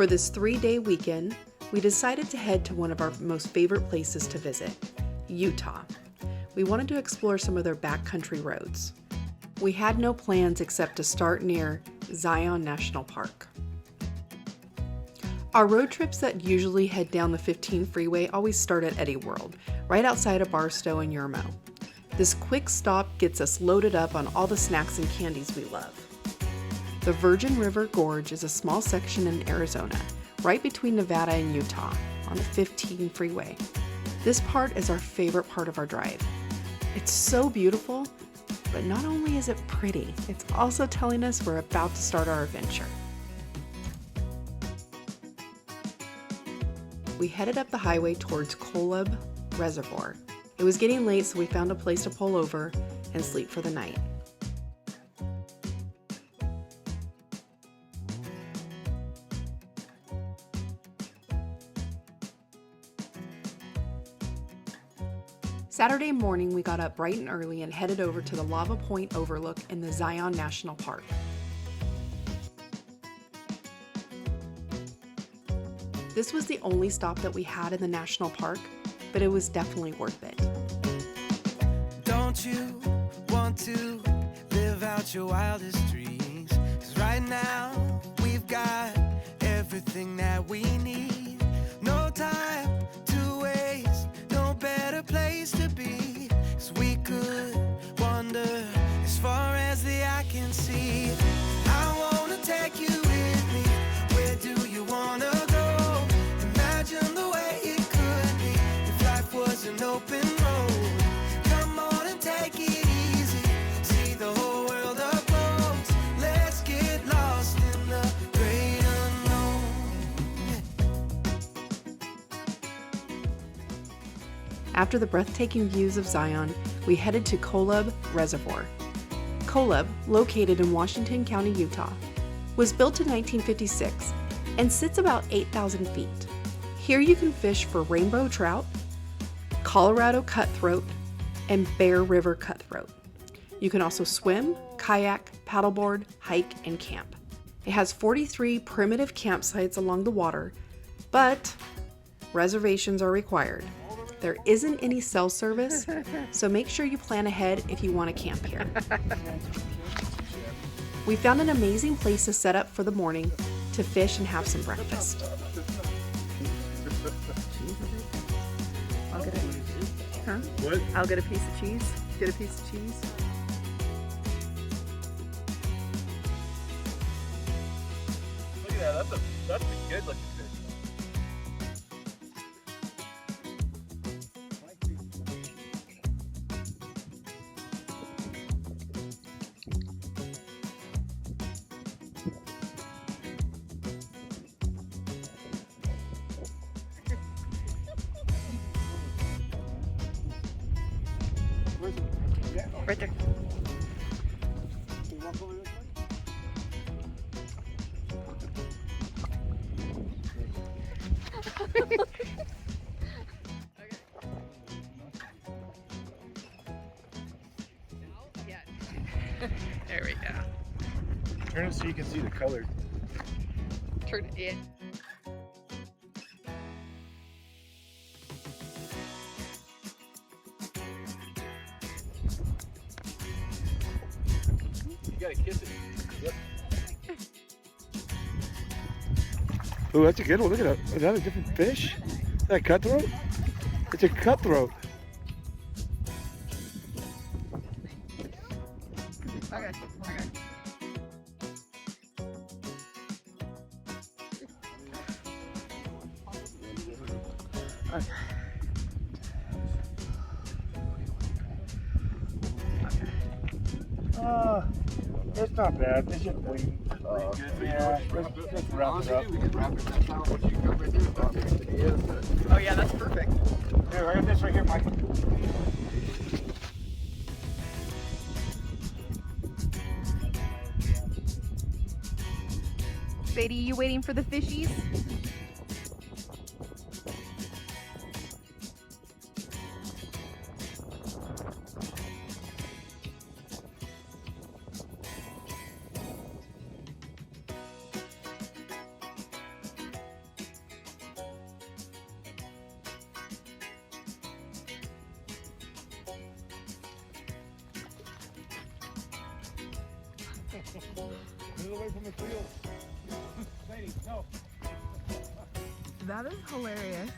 For this 3-day weekend, we decided to head to one of our most favorite places to visit, Utah. We wanted to explore some of their backcountry roads. We had no plans except to start near Zion National Park. Our road trips that usually head down the 15 freeway always start at Eddy World, right outside of Barstow and Yermo. This quick stop gets us loaded up on all the snacks and candies we love. The Virgin River Gorge is a small section in Arizona, right between Nevada and Utah, on the 15 freeway. This part is our favorite part of our drive. It's so beautiful, but not only is it pretty, it's also telling us we're about to start our adventure. We headed up the highway towards Kolob Reservoir. It was getting late, so we found a place to pull over and sleep for the night. Saturday morning, we got up bright and early and headed over to the Lava Point overlook in the Zion National Park. This was the only stop that we had in the national park, but it was definitely worth it. Don't you want to live out your wildest dreams? 'Cause right now, we've got everything that we need. No time to waste, no better place to be. 'Cause we could wander as far as the eye can see. I wanna take you with me. Where do you wanna go? Imagine the way it could be if life was an open road. Come on and take it easy. See the whole world up close. Let's get lost in the great unknown. After the breathtaking views of Zion, we headed to Kolob Reservoir. Kolob, located in Washington County, Utah, was built in 1956 and sits about 8,000 feet. Here you can fish for rainbow trout, Colorado cutthroat, and Bear River cutthroat. You can also swim, kayak, paddleboard, hike, and camp. It has 43 primitive campsites along the water, but reservations are required. There isn't any cell service, so make sure you plan ahead if you want to camp here. We found an amazing place to set up for the morning to fish and have some breakfast. I'll get a, huh? What? I'll get a piece of cheese. Get a piece of cheese. Look at that. That's a good looking fish. Where's it? Yeah. Right there. You want to go this way? Yeah. There we go. Turn it so you can see the color. Turn it in. You gotta kiss it. Yep. Oh, that's a good one. Look at that. Is that a different fish? Is that a cutthroat? It's a cutthroat. Okay. Okay. It's not bad. It's just bleeding. Yeah, let's wrap it up. Oh yeah, that's perfect. Here, I got this right here, Mike. Sadie, you waiting for the fishies? Get away from the field. Sadie, no. That is hilarious.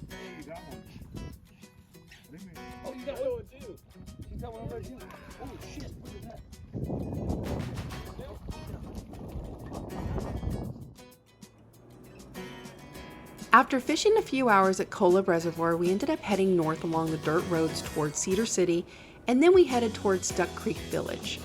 Hey, you got one. Leave me. Oh, you got one too. She's got one over there too. Oh shit, what is that? After fishing a few hours at Kolob Reservoir, we ended up heading north along the dirt roads towards Cedar City, and then we headed towards Duck Creek Village.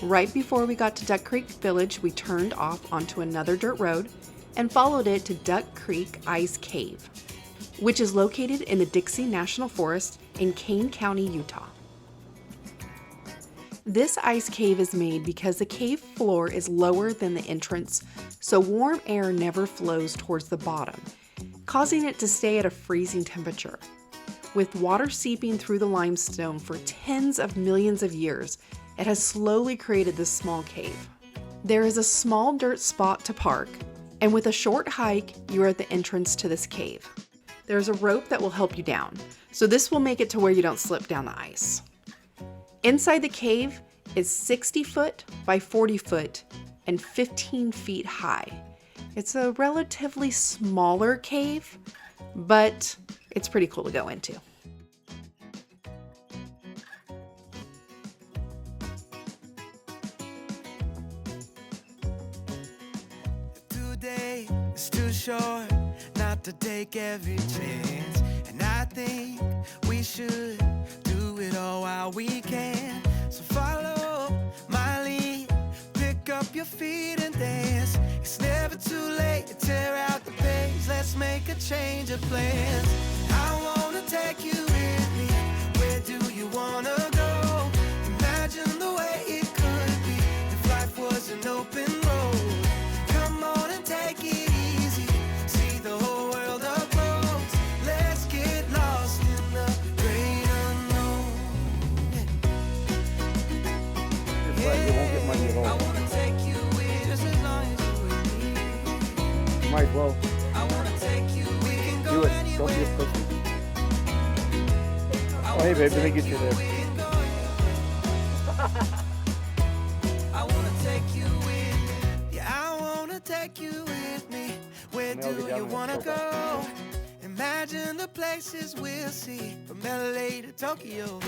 Right before we got to Duck Creek Village, we turned off onto another dirt road and followed it to Duck Creek Ice Cave, which is located in the Dixie National Forest in Kane County, Utah. This ice cave is made because the cave floor is lower than the entrance, so warm air never flows towards the bottom, causing it to stay at a freezing temperature. With water seeping through the limestone for tens of millions of years, it has slowly created this small cave. There is a small dirt spot to park, and with a short hike, you are at the entrance to this cave. There is a rope that will help you down, so this will make it to where you don't slip down the ice. Inside the cave is 60 foot by 40 foot and 15 feet high. It's a relatively smaller cave, but it's pretty cool to go into. Today is too short not to take every chance, and I think we should do it all while we can. So follow my lead, pick up your feet and dance. It's never too late to tear out the page. Let's make a change of plans. I wanna take you with me. Where do you wanna go? Imagine the way it could be if life was an open road. Come on and take it easy. See the whole world up close. Let's get lost in the great unknown. It's like you won't get money at I all. wanna take you with us as long as you're with me. You might well. I wanna take you. We can Do go it. anywhere. Don't be a pussy. Oh, hey, babe, let me get you there. I wanna take you with me. Yeah, I wanna take you with me. Where And I'll do get down you and wanna go go? Imagine the places we'll see from LA to Tokyo.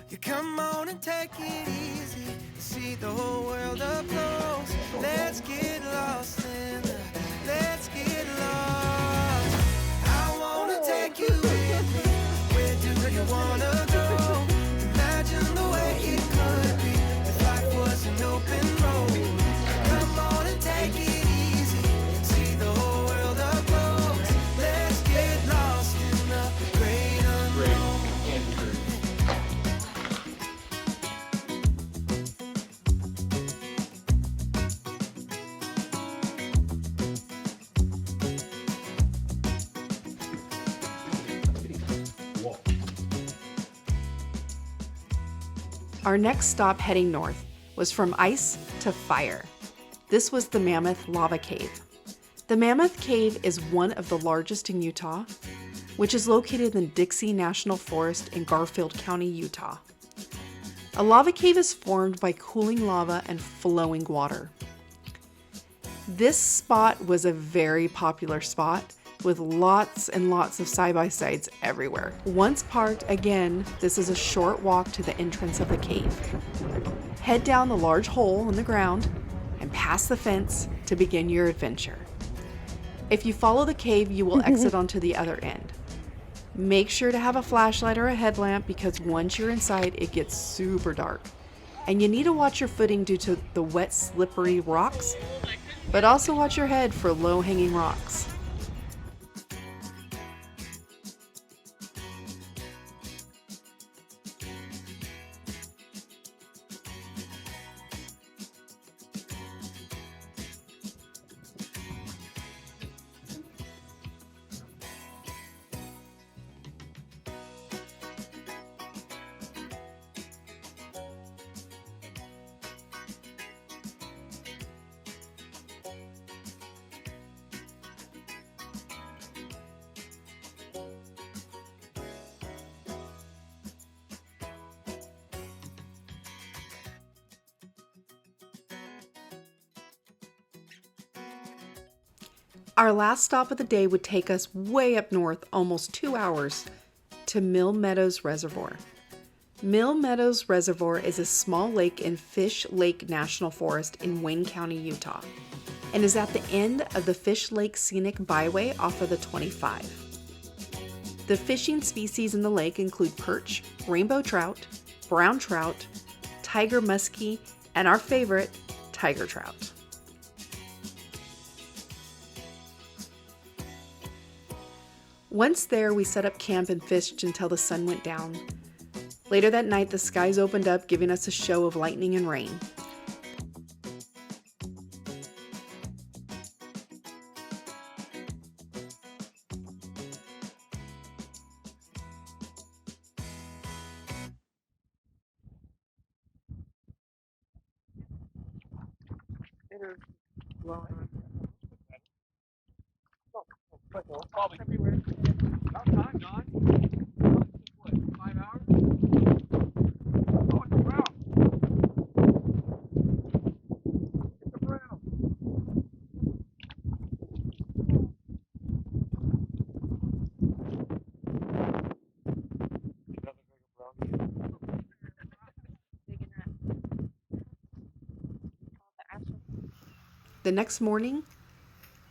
You come on and take it easy. See the whole world up close. Let's get lost in the. Let's get lost. I wanna take you with me. Where do you wanna go? Imagine the way it could be if life was an open road. Come on and take it easy. See the whole world up close. Let's get lost in the great unknown. Our next stop heading north was from ice to fire. This was the Mammoth Lava Cave. The Mammoth Cave is one of the largest in Utah, which is located in the Dixie National Forest in Garfield County, Utah. A lava cave is formed by cooling lava and flowing water. This spot was a very popular spot with lots and lots of side-by-sides everywhere. Once parked, again, this is a short walk to the entrance of the cave. Head down the large hole in the ground and past the fence to begin your adventure. If you follow the cave, you will exit onto the other end. Make sure to have a flashlight or a headlamp because once you're inside, it gets super dark. And you need to watch your footing due to the wet, slippery rocks, but also watch your head for low-hanging rocks. Our last stop of the day would take us way up north, almost 2 hours, to Meadows Reservoir. Meadows Reservoir is a small lake in Fish Lake National Forest in Wayne County, Utah, and is at the end of the Fish Lake Scenic Byway off of the 25. The fishing species in the lake include perch, rainbow trout, brown trout, tiger muskie, and our favorite, tiger trout. Once there, we set up camp and fished until the sun went down. Later that night, the skies opened up, giving us a show of lightning and rain. Probably everywhere. About time, Don. What, 5 hours? Oh, it's a brown. It's a brown. The next morning,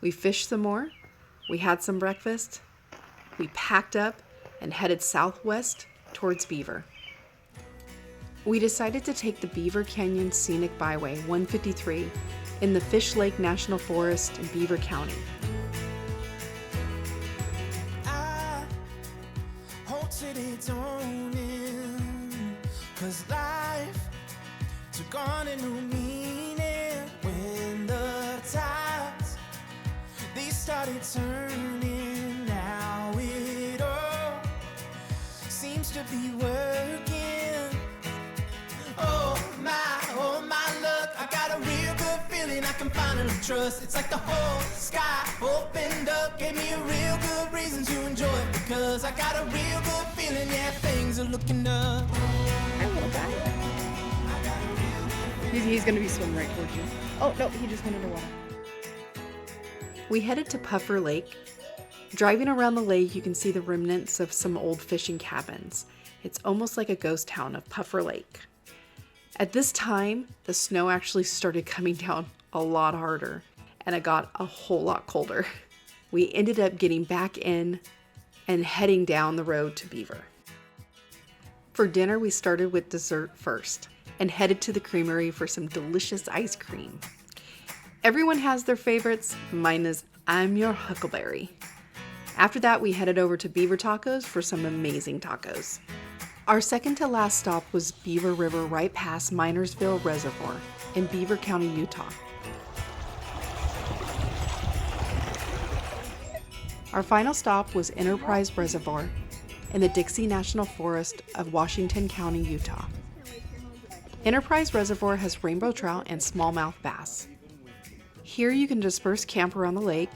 we fished some more, we had some breakfast, we packed up and headed southwest towards Beaver. We decided to take the Beaver Canyon Scenic Byway 153 in the Fish Lake National Forest in Beaver County. I hope today don't end, 'cause life took on a new meaning when the tides they started turning. Now it all seems to be working. Oh my luck, I got a real good feeling I can finally trust. It's like the whole sky opened up, gave me a real good reason to enjoy it, because I got a real good feeling, yeah, things are looking up. Hi, little guy. He's gonna be swimming right towards you. Oh, no, he just went underwater. We headed to Puffer Lake. Driving around the lake, you can see the remnants of some old fishing cabins. It's almost like a ghost town of Puffer Lake. At this time, the snow actually started coming down a lot harder, and it got a whole lot colder. We ended up getting back in and heading down the road to Beaver. For dinner, we started with dessert first and headed to the creamery for some delicious ice cream. Everyone has their favorites. Mine is I'm Your Huckleberry. After that, we headed over to Beaver Tacos for some amazing tacos. Our second to last stop was Beaver River right past Minersville Reservoir in Beaver County, Utah. Our final stop was Enterprise Reservoir in the Dixie National Forest of Washington County, Utah. Enterprise Reservoir has rainbow trout and smallmouth bass. Here you can disperse camp around the lake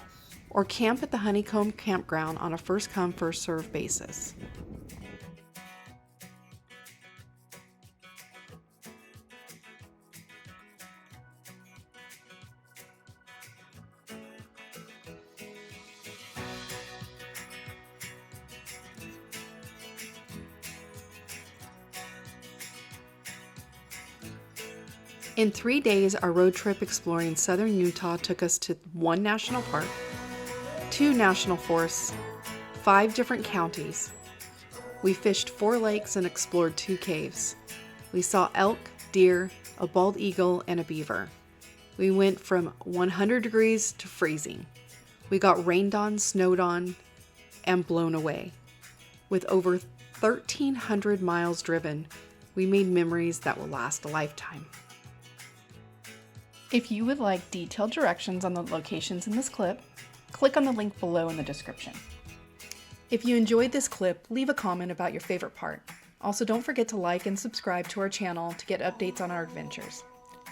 or camp at the Honeycomb Campground on a first-come, first-served basis. In 3 days, our road trip exploring southern Utah took us to 1 national park, 2 national forests, 5 different counties. We fished 4 lakes and explored 2 caves. We saw elk, deer, a bald eagle, and a beaver. We went from 100 degrees to freezing. We got rained on, snowed on, and blown away. With over 1,300 miles driven, we made memories that will last a lifetime. If you would like detailed directions on the locations in this clip, click on the link below in the description. If you enjoyed this clip, leave a comment about your favorite part. Also, don't forget to like and subscribe to our channel to get updates on our adventures.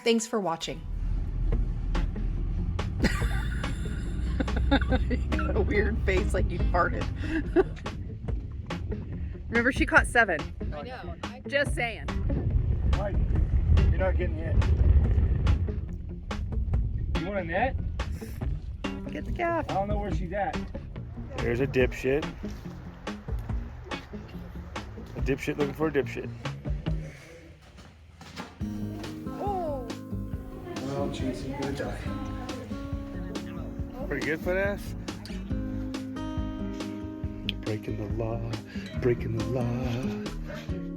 Thanks for watching. You got a weird face like you farted. Remember, she caught 7. I know. Just saying. Mike, you're not getting hit. You want a net? Get the calf. I don't know where she's at. There's a dipshit. A dipshit looking for a dipshit. Oh. Oh, jeez, you're gonna die. Pretty good, fat ass. Breaking the law, breaking the law.